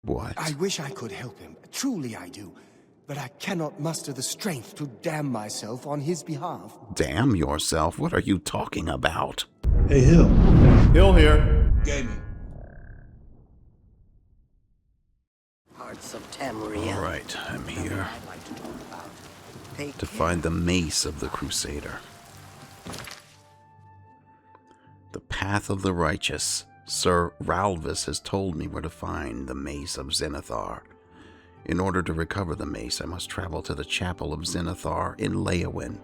What? I wish I could help him. Truly I do. But I cannot muster the strength to damn myself on his behalf. Damn yourself? What are you talking about? Hey, Hill. Hill here. Gaming. Hearts of Tamriel. All right, I'm here I'd like to talk about. Take to care. find the mace of the Crusader. The path of the righteous. Sir Ralvis has told me where to find the mace of Zenithar. In order to recover the mace, I must travel to the chapel of Zenithar in Leyawiin.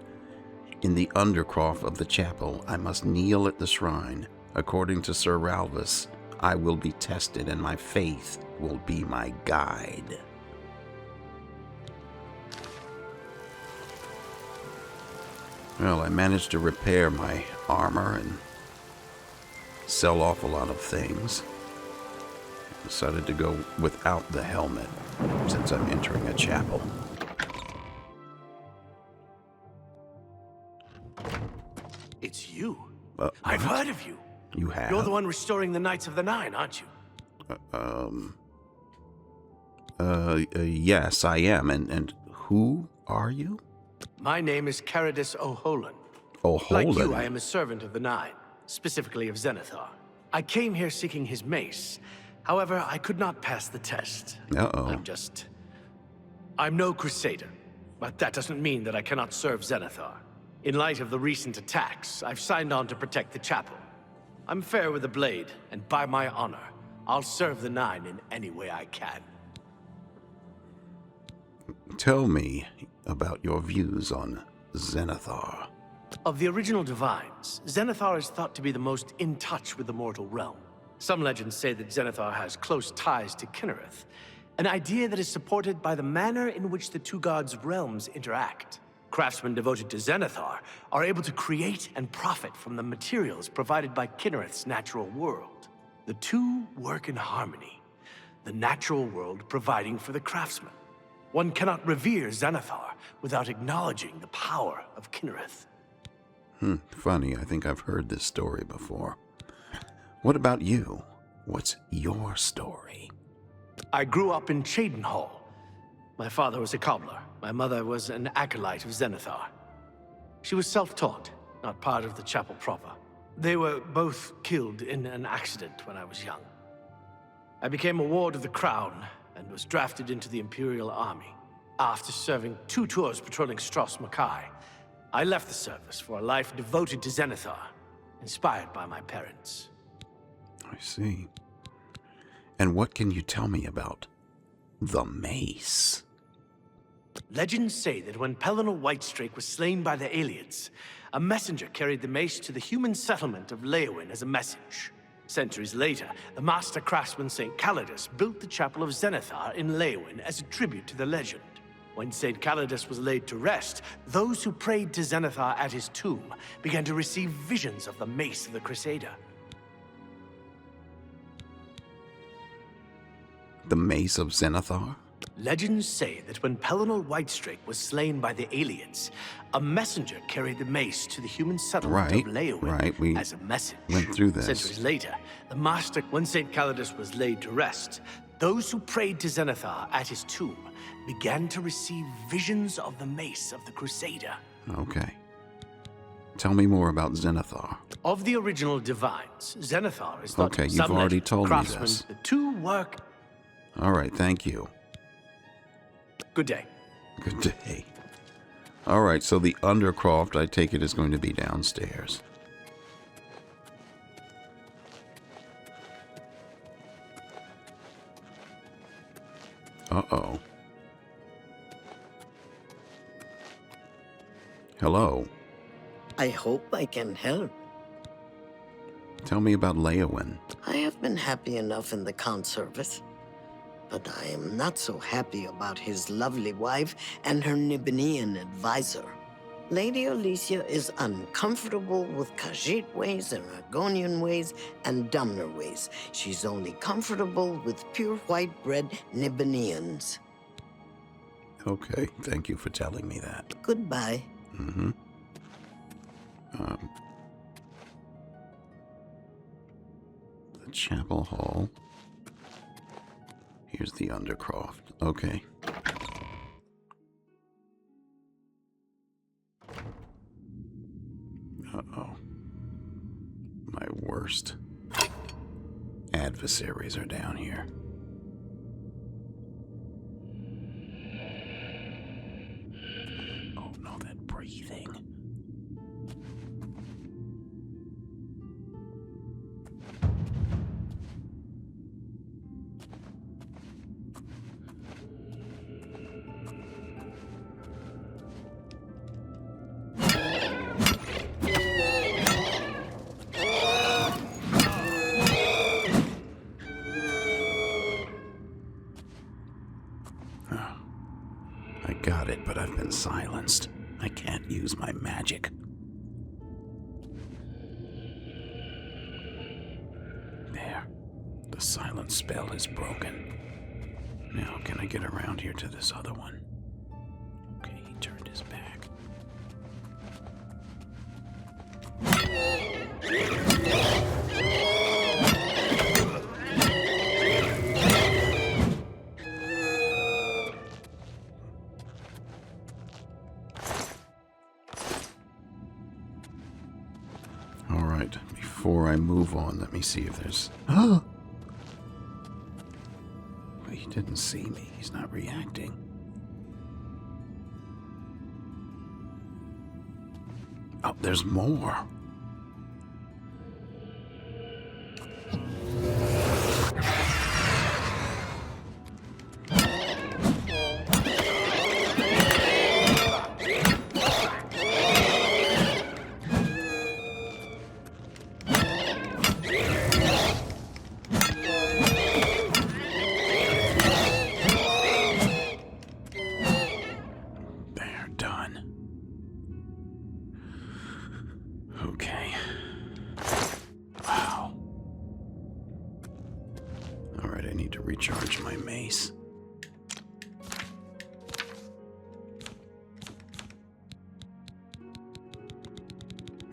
In the undercroft of the chapel, I must kneel at the shrine. According to Sir Ralvis, I will be tested, and my faith will be my guide. Well, I managed to repair my armor and sell off a lot of things. Decided to go without the helmet since I'm entering a chapel. It's you. what? I've heard of you. You have? You're the one restoring the Knights of the Nine, aren't you? Yes, I am. And who are you? My name is Caradus O'Holan. O'Holan? Like you, I am a servant of the Nine, specifically of Zenithar. I came here seeking his mace. However, I could not pass the test. Uh-oh. I'm no crusader, but that doesn't mean that I cannot serve Zenithar. In light of the recent attacks, I've signed on to protect the chapel. I'm fair with the blade, and by my honor, I'll serve the Nine in any way I can. Tell me about your views on Zenithar. Of the original Divines, Zenithar is thought to be the most in touch with the mortal realm. Some legends say that Zenithar has close ties to Kinnereth, an idea that is supported by the manner in which the two gods' realms interact. Craftsmen devoted to Zenithar are able to create and profit from the materials provided by Kinnereth's natural world. The two work in harmony, the natural world providing for the craftsman. One cannot revere Zenithar without acknowledging the power of Kinnereth. Funny, I think I've heard this story before. What about you? What's your story? I grew up in Cheydinhall. My father was a cobbler. My mother was an acolyte of Zenithar. She was self-taught, not part of the chapel proper. They were both killed in an accident when I was young. I became a ward of the crown and was drafted into the Imperial Army. After serving 2 tours patrolling Stros Makai, I left the service for a life devoted to Zenithar, inspired by my parents. I see. And what can you tell me about the mace? Legends say that when Pellinal Whitestrake was slain by the aliens, a messenger carried the mace to the human settlement of Leyawiin as a message. Centuries later, the master craftsman St. Calidus built the Chapel of Zenithar in Leyawiin as a tribute to the legend. When St. Calidus was laid to rest, those who prayed to Zenithar at his tomb began to receive visions of the mace of the Crusader. The mace of Zenithar? Legends say that when Pellinal Whitestrake was slain by the aliens, a messenger carried the mace to the human settlement of Leyawiin we as a message. went through this. Centuries later, when St. Calidus was laid to rest, those who prayed to Zenithar at his tomb began to receive visions of the mace of the Crusader. Okay. Tell me more about Zenithar. Of the original Divines, Zenithar is thought Okay, to be you've some already legend, told me craftsmen, this. The two work. All right, thank you. Good day. Good day. All right, so the Undercroft, I take it, is going to be downstairs. Uh-oh. Hello. I hope I can help. Tell me about Leyawiin. I have been happy enough in the Count's service, but I am not so happy about his lovely wife and her Nibinian advisor. Lady Alicia is uncomfortable with Khajiit ways and Argonian ways and Dumner ways. She's only comfortable with pure white-bread Nibinians. Okay, thank you for telling me that. Goodbye. Mm-hmm. The chapel hall. Here's the Undercroft. Okay. Uh-oh. My worst adversaries are down here. Oh no, that breathing. I got it, but I've been silenced. I can't use my magic. There. The silence spell is broken. Now, can I get around here to this other one? Okay, he turned his back. Alright, before I move on, let me see if there's... Oh! He didn't see me. He's not reacting. Oh, there's more. Recharge my mace.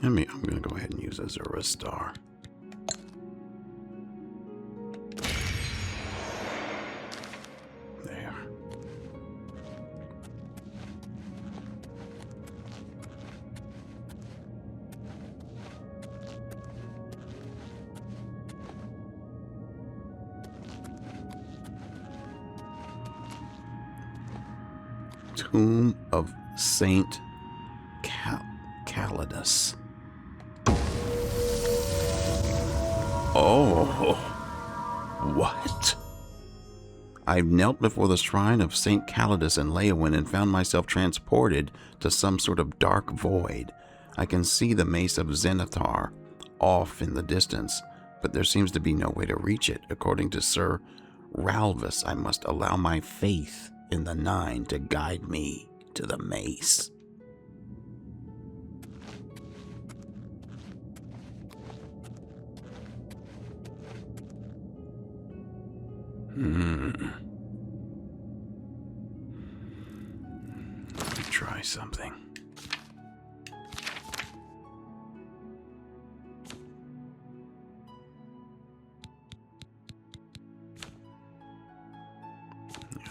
I'm going to go ahead and use Azura's Star. There. Tomb of Saint Calidus. Oh, what? I've knelt before the shrine of Saint Calidus in Leyawiin and found myself transported to some sort of dark void. I can see the mace of Zenithar off in the distance, but there seems to be no way to reach it. According to Sir Ralvis, I must allow my faith in the Nine to guide me to the mace. Let me try something.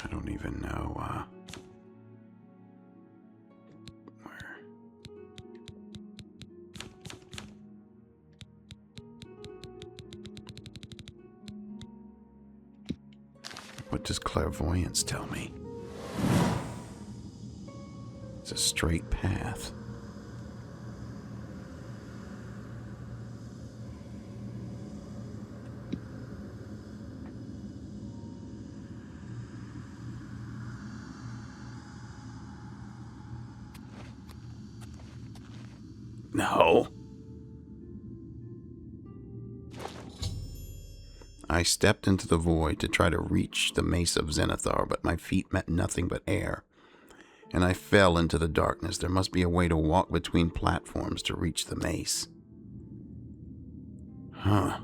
I don't even know where. What does clairvoyance tell me? It's a straight path. No. I stepped into the void to try to reach the mace of Zenithar, but my feet met nothing but air, and I fell into the darkness. There must be a way to walk between platforms to reach the mace. Huh.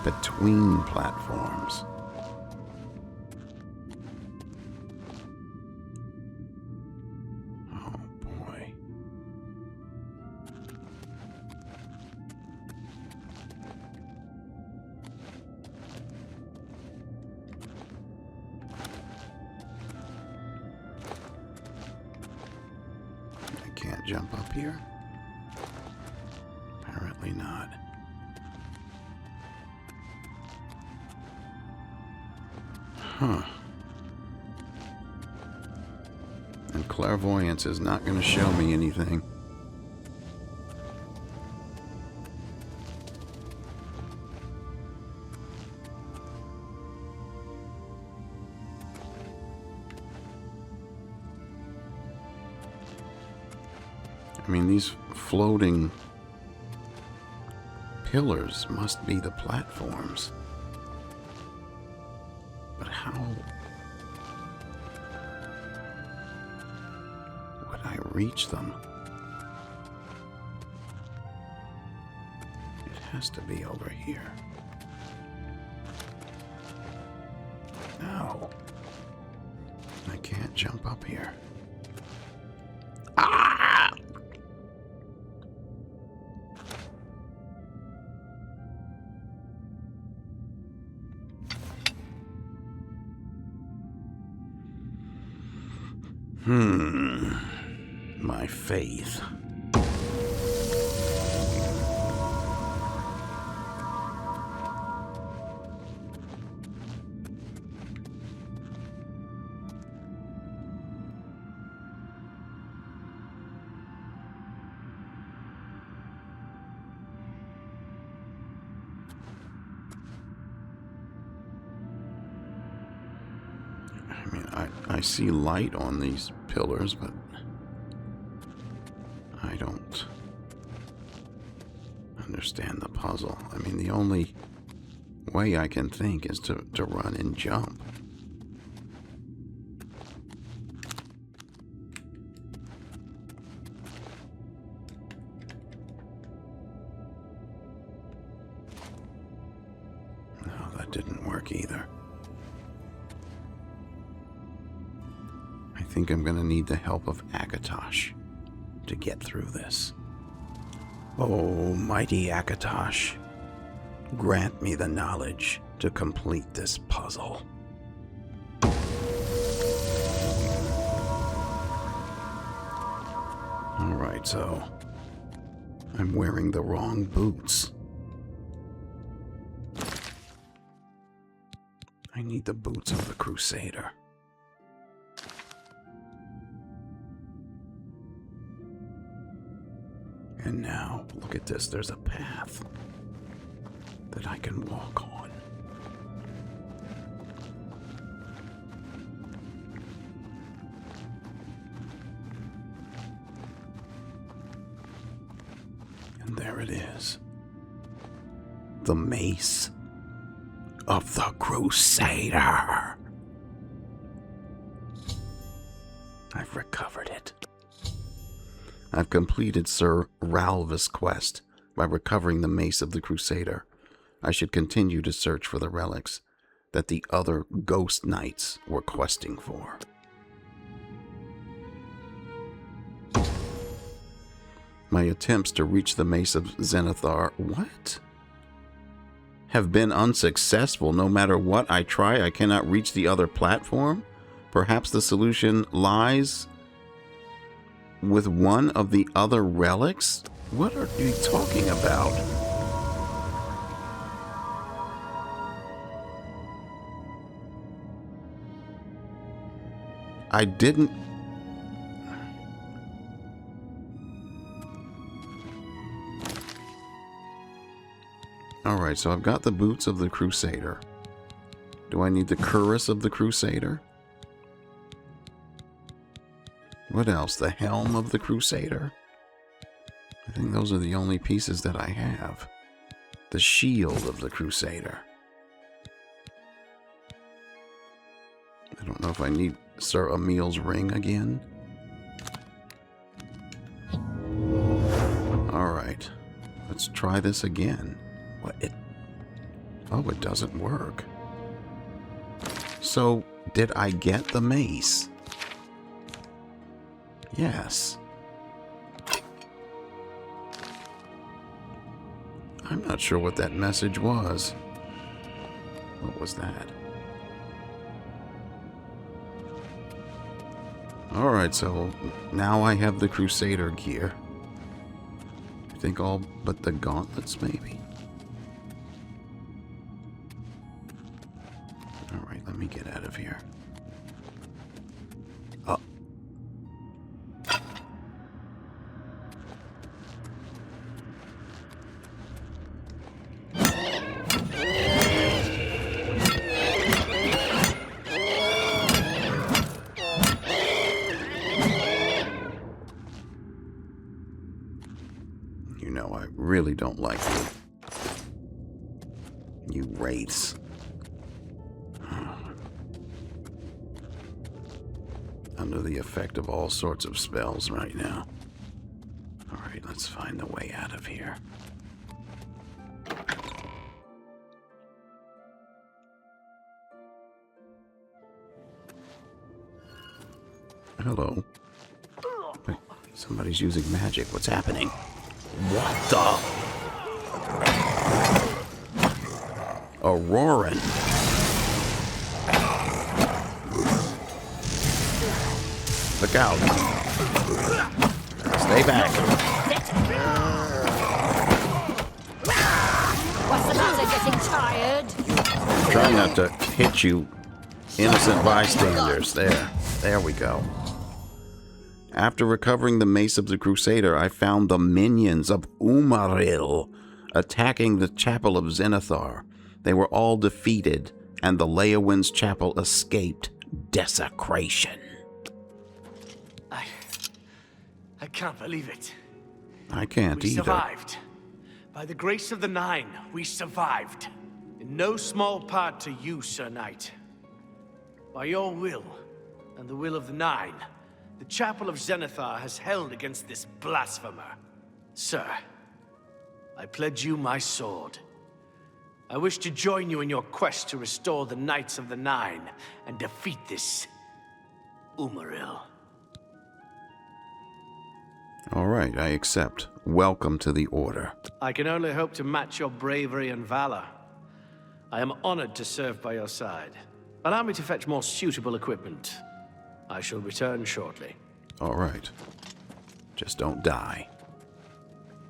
Between platforms. jump up here? Apparently not. Huh. And clairvoyance is not going to show me anything. I mean, these floating pillars must be the platforms. But how would I reach them? It has to be over here. No. I can't jump up here. Ah! My faith. I mean, I see light on these pillars, but I don't understand the puzzle. I mean, the only way I can think is to run and jump. No, that didn't work either. I think I'm going to need the help of Akatosh to get through this. Oh, mighty Akatosh, grant me the knowledge to complete this puzzle. Alright, so I'm wearing the wrong boots. I need the boots of the Crusader. And now, look at this, there's a path that I can walk on. And there it is. The Mace of the Crusader. I've recovered it. I've completed Sir Ralvis' quest by recovering the Mace of the Crusader. I should continue to search for the relics that the other ghost knights were questing for. My attempts to reach the Mace of Stendarr, have been unsuccessful. No matter what I try, I cannot reach the other platform. Perhaps the solution lies with one of the other relics? What are you talking about? I didn't... Alright, so I've got the boots of the Crusader. Do I need the cuirass of the Crusader? What else? The helm of the Crusader? I think those are the only pieces that I have. The shield of the Crusader. I don't know if I need Sir Emil's ring again. Alright. Let's try this again. What? Oh, it doesn't work. So, did I get the mace? Yes. I'm not sure what that message was. What was that? Alright, so now I have the Crusader gear. I think all but the gauntlets, maybe. Alright, let me get out of here. Oh. You know, I really don't like you. You wraiths. Under the effect of all sorts of spells right now. Alright, let's find the way out of here. Hello. Wait, somebody's using magic. What's happening? What the? Auroran. Look out. Stay back. What's the matter, getting tired? Try not to hit you innocent bystanders. There we go. After recovering the Mace of the Crusader, I found the minions of Umaril attacking the Chapel of Zenithar. They were all defeated, and the Leowin's Chapel escaped desecration. I can't believe it. I can't We either. survived. By the grace of the Nine, we survived. In no small part to you, Sir Knight. By your will, and the will of the Nine, the Chapel of Zenithar has held against this blasphemer. Sir, I pledge you my sword. I wish to join you in your quest to restore the Knights of the Nine and defeat this Umaril. All right, I accept. Welcome to the Order. I can only hope to match your bravery and valor. I am honored to serve by your side. Allow me to fetch more suitable equipment. I shall return shortly. All right. Just don't die.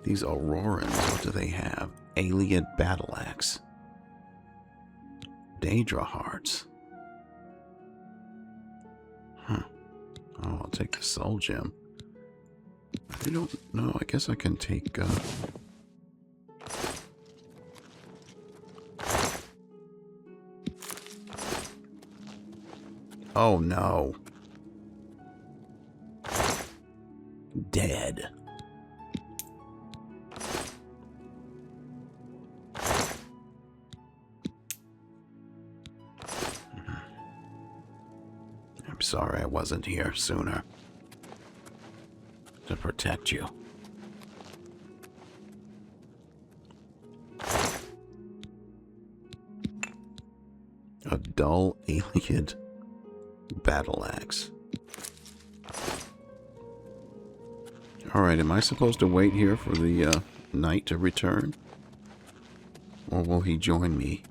These Aurorans, what do they have? Alien Battle Axe. Daedra Hearts. Huh. Oh, I'll take the Soul Gem. I don't know. I guess I can take, Oh, no. Dead. I'm sorry I wasn't here sooner. To protect you. A dull alien battle axe. Alright, am I supposed to wait here for the knight to return? Or will he join me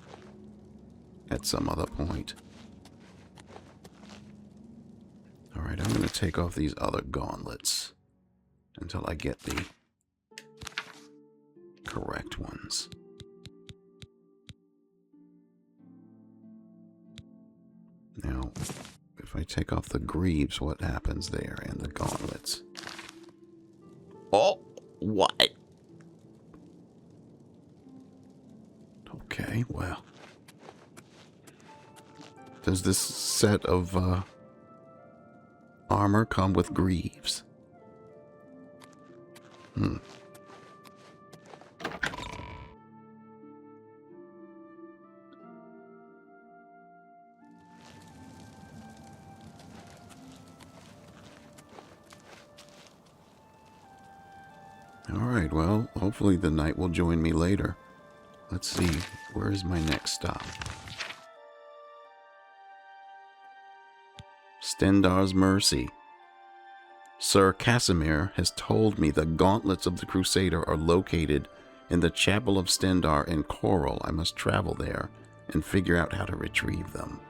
at some other point? Alright, I'm going to take off these other gauntlets until I get the correct ones. Now, if I take off the greaves, what happens there? And the gauntlets. Oh, what? Okay, well. Does this set of armor come with greaves? Alright, well, hopefully the knight will join me later. Let's see, where is my next stop? Stendarr's Mercy. Sir Casimir has told me the gauntlets of the Crusader are located in the Chapel of Stendarr in Coral. I must travel there and figure out how to retrieve them.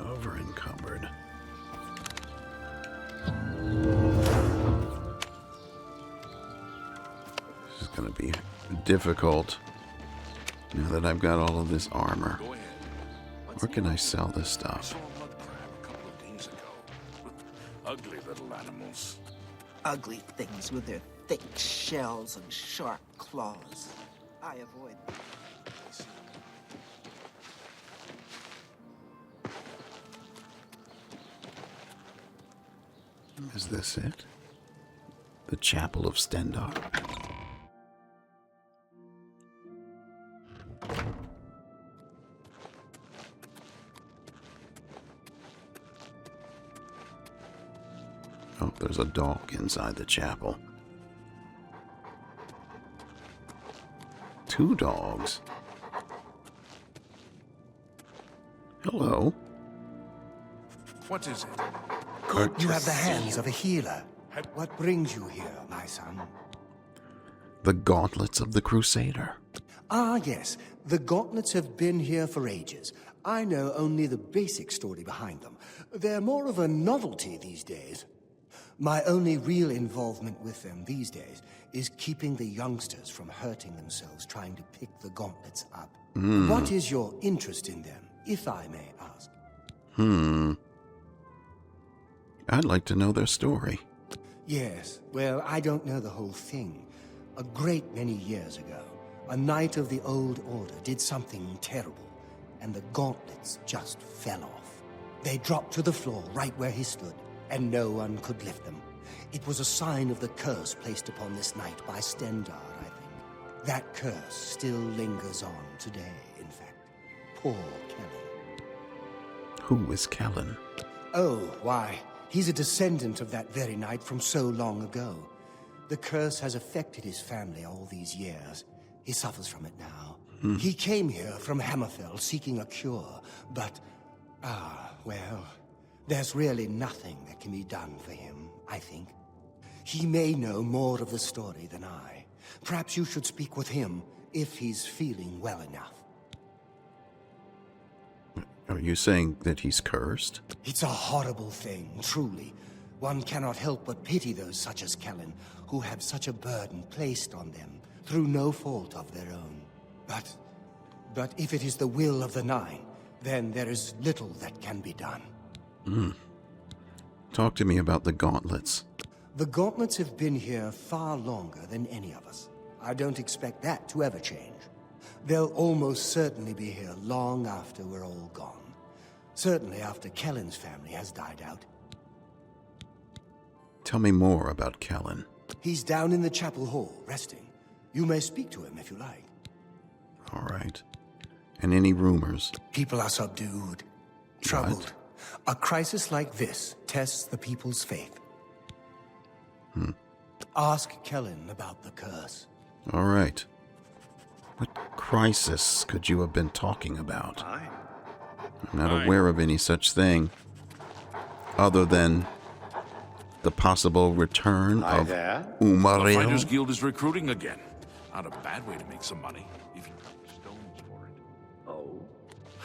Over encumbered. This is going to be difficult now that I've got all of this armor. Where can I sell this stuff? Ugly little animals. Ugly things with their thick shells and sharp claws. I avoid them. Is this it? The Chapel of Stendarr. Oh, there's a dog inside the chapel. 2 dogs. Hello. What is it? Good, you have the hands of a healer. What brings you here, my son? The gauntlets of the Crusader. Ah, yes. The gauntlets have been here for ages. I know only the basic story behind them. They're more of a novelty these days. My only real involvement with them these days is keeping the youngsters from hurting themselves trying to pick the gauntlets up. What is your interest in them, if I may ask? I'd like to know their story. Yes, well, I don't know the whole thing. A great many years ago, a knight of the Old Order did something terrible, and the gauntlets just fell off. They dropped to the floor right where he stood, and no one could lift them. It was a sign of the curse placed upon this knight by Stendarr, I think. That curse still lingers on today, in fact. Poor Kellen. Who is Kellen? Oh, why, he's a descendant of that very knight from so long ago. The curse has affected his family all these years. He suffers from it now. He came here from Hammerfell seeking a cure, but, well, there's really nothing that can be done for him, I think. He may know more of the story than I. Perhaps you should speak with him if he's feeling well enough. Are you saying that he's cursed? It's a horrible thing, truly. One cannot help but pity those such as Kellen, who have such a burden placed on them through no fault of their own. But if it is the will of the Nine, then there is little that can be done. Talk to me about the gauntlets. The gauntlets have been here far longer than any of us. I don't expect that to ever change. They'll almost certainly be here long after we're all gone. Certainly after Kellen's family has died out. Tell me more about Kellen. He's down in the chapel hall, resting. You may speak to him if you like. All right. And any rumors? People are subdued, troubled. A crisis like this tests the people's faith. Ask Kellen about the curse. All right. What crisis could you have been talking about? I'm not aware of any such thing, other than the possible return of The Umaril. Fighters Guild is recruiting again. Not a bad way to make some money, if you have stones for it. Oh?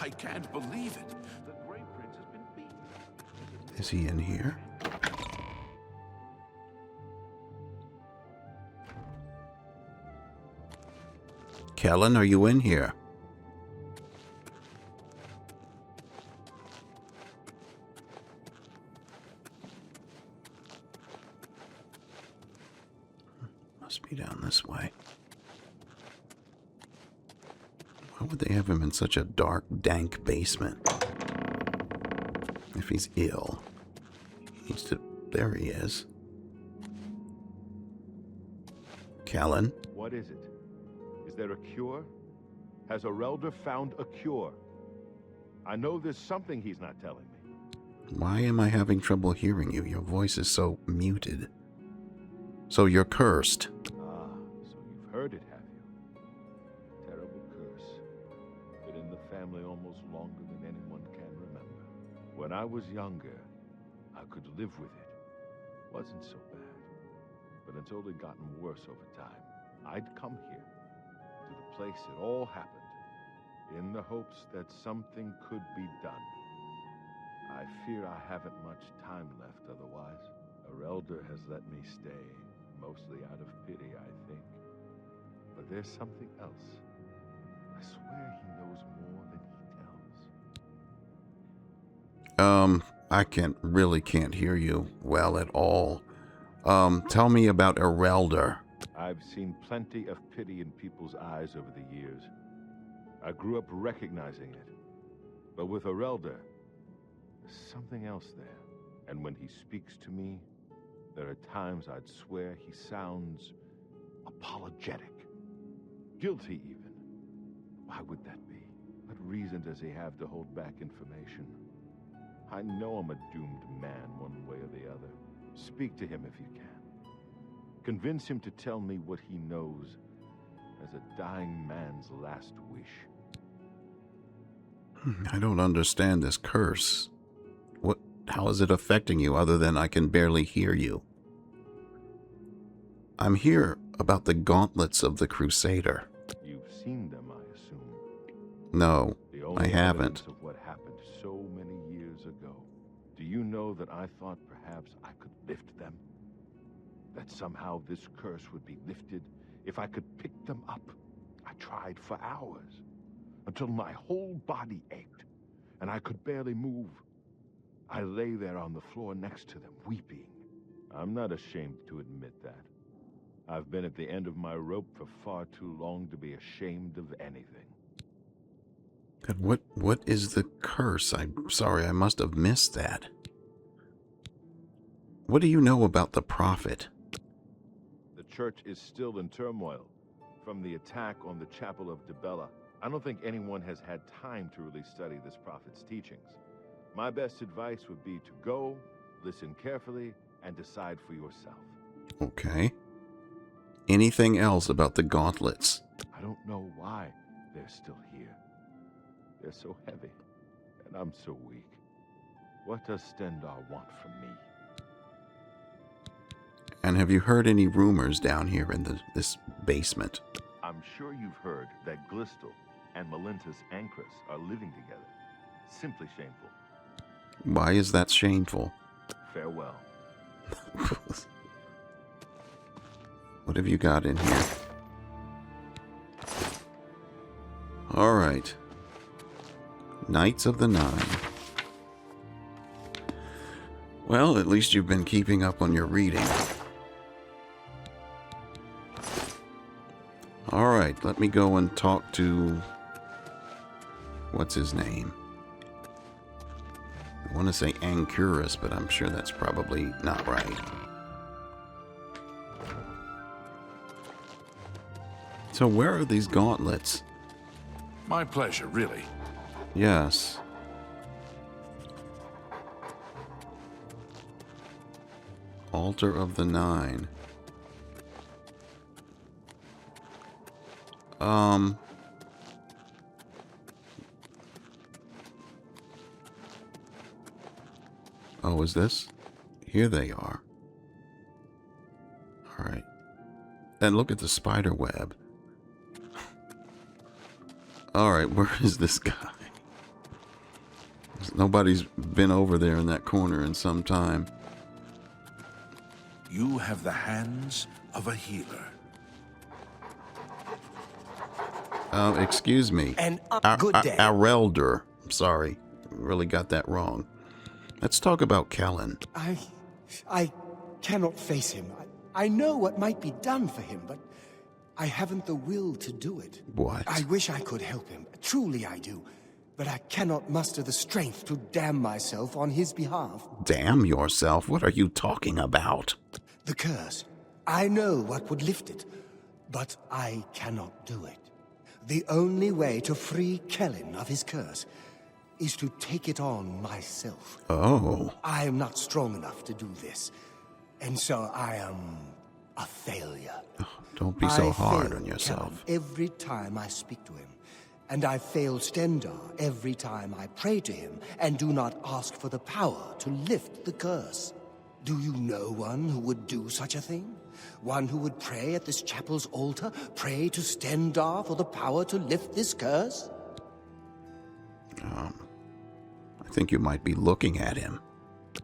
I can't believe it. The Grey Prince has been beaten. Is he in here? Kellen, are you in here? Must be down this way. Why would they have him in such a dark, dank basement? If he's ill. He needs to... There he is. Kellen? What is it? Is there a cure? Has Arelder found a cure? I know there's something he's not telling me. Why am I having trouble hearing you? Your voice is so muted. So you're cursed. Ah, so you've heard it, have you? Terrible curse. Been in the family almost longer than anyone can remember. When I was younger, I could live with it. Wasn't so bad. But until it gotten worse over time, I'd come here, to the place it all happened, in the hopes that something could be done. I fear I haven't much time left otherwise. Our elder has let me stay, mostly out of pity, I think. But there's something else. I swear he knows more than he tells. I can't hear you well at all. Tell me about Erelder. I've seen plenty of pity in people's eyes over the years. I grew up recognizing it. But with Erelder, there's something else there. And when he speaks to me, there are times I'd swear he sounds apologetic. Guilty, even. Why would that be? What reason does he have to hold back information? I know I'm a doomed man one way or the other. Speak to him if you can. Convince him to tell me what he knows as a dying man's last wish. I don't understand this curse. How is it affecting you other than I can barely hear you? I'm here about the gauntlets of the Crusader. You've seen them, I assume. No, The only I haven't. evidence of what happened so many years ago. Do you know that I thought perhaps I could lift them? That somehow this curse would be lifted if I could pick them up. I tried for hours, until my whole body ached, and I could barely move. I lay there on the floor next to them, weeping. I'm not ashamed to admit that. I've been at the end of my rope for far too long to be ashamed of anything. And what is the curse? I'm sorry, I must have missed that. What do you know about the Prophet? The church is still in turmoil from the attack on the Chapel of Dibella. I don't think anyone has had time to really study this prophet's teachings. My best advice would be to go, listen carefully, and decide for yourself. Okay. Anything else about the gauntlets? I don't know why they're still here. They're so heavy, and I'm so weak. What does Stendarr want from me? And have you heard any rumors down here in this basement? I'm sure you've heard that Glistel and Melintus Ancrus are living together. Simply shameful. Why is that shameful? Farewell. What have you got in here? Alright. Knights of the Nine. Well, at least you've been keeping up on your reading. Alright, let me go and talk to... what's his name? I want to say Ancurus, but I'm sure that's probably not right. So where are these gauntlets? My pleasure, really. Yes. Altar of the Nine. Oh, is this? Here they are. Alright. And look at the spider web. Alright, where is this guy? Nobody's been over there in that corner in some time. You have the hands of a healer. Excuse me. And good day. Erelder. Sorry. Really got that wrong. Let's talk about Kellen. I cannot face him. I know what might be done for him, but I haven't the will to do it. What? I wish I could help him. Truly I do. But I cannot muster the strength to damn myself on his behalf. Damn yourself? What are you talking about? The curse. I know what would lift it, but I cannot do it. The only way to free Kellen of his curse is to take it on myself. Oh. I am not strong enough to do this, and so I am a failure. Oh, don't be so hard fail on yourself. Kellen every time I speak to him, and I fail Stendarr every time I pray to him and do not ask for the power to lift the curse. Do you know one who would do such a thing? One who would pray at this chapel's altar, pray to Stendarr for the power to lift this curse? I think you might be looking at him.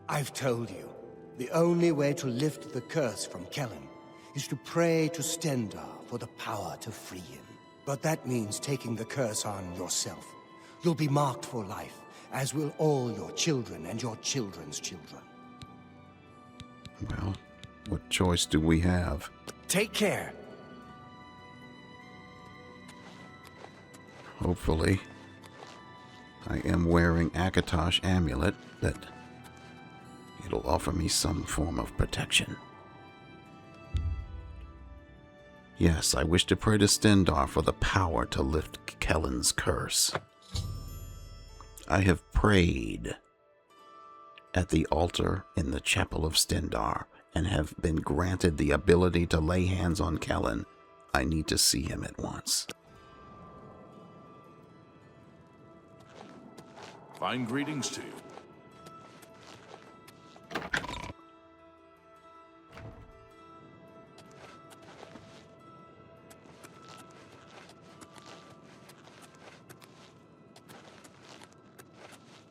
I've told you, the only way to lift the curse from Kellen is to pray to Stendarr for the power to free him. But that means taking the curse on yourself. You'll be marked for life, as will all your children and your children's children. Well, what choice do we have? Take care. Hopefully. I am wearing Akatosh amulet, that it'll offer me some form of protection. Yes, I wish to pray to Stendarr for the power to lift Kellen's curse. I have prayed at the altar in the chapel of Stendarr and have been granted the ability to lay hands on Kellen. I need to see him at once. Fine greetings to you.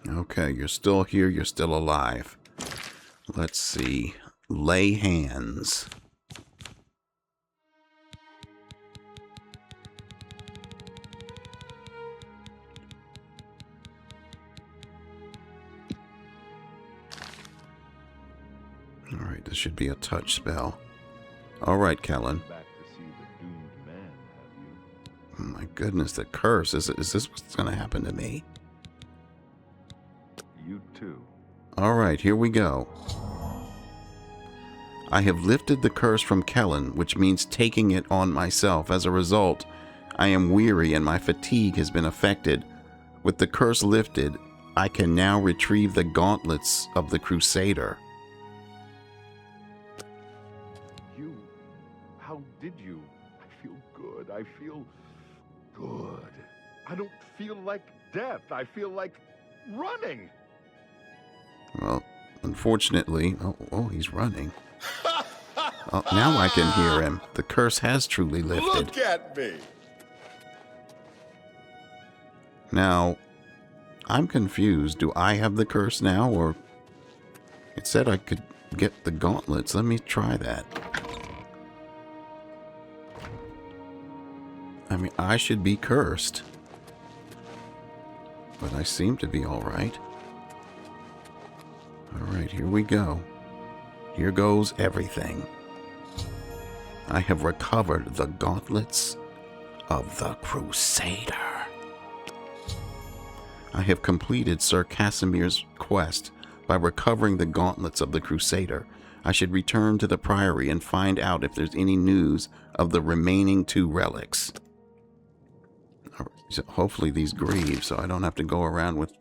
Okay, you're still here, you're still alive. Let's see. Lay hands. Alright, this should be a touch spell. Alright, Kellen. Back to see the doomed man, have you? Oh my goodness, the curse. Is this what's going to happen to me? You too. Alright, here we go. I have lifted the curse from Kellen, which means taking it on myself. As a result, I am weary and my fatigue has been affected. With the curse lifted, I can now retrieve the gauntlets of the Crusader. How did you? I feel good. I feel good. I don't feel like death. I feel like running. Well, unfortunately... Oh, he's running. Oh, now I can hear him. The curse has truly lifted. Look at me! Now, I'm confused. Do I have the curse now, or... It said I could get the gauntlets. Let me try that. I mean, I should be cursed. But I seem to be alright. Alright, here we go. Here goes everything. I have recovered the gauntlets of the Crusader. I have completed Sir Casimir's quest by recovering the gauntlets of the Crusader. I should return to the Priory and find out if there's any news of the remaining 2 relics. So hopefully these grieve, so I don't have to go around with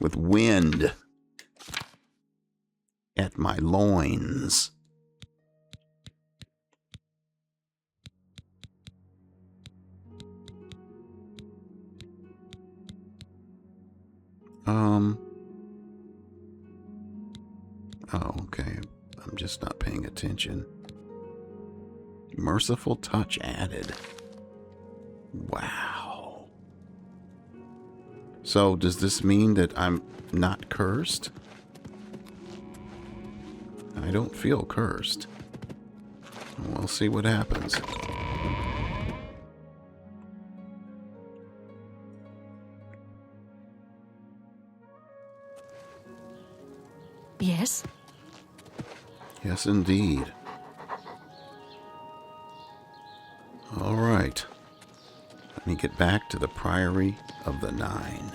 with wind at my loins. Oh, okay. I'm just not paying attention. Merciful touch added. Wow. So, does this mean that I'm not cursed? I don't feel cursed. We'll see what happens. Yes? Yes, indeed. All right. Let me get back to the Priory of the Nine.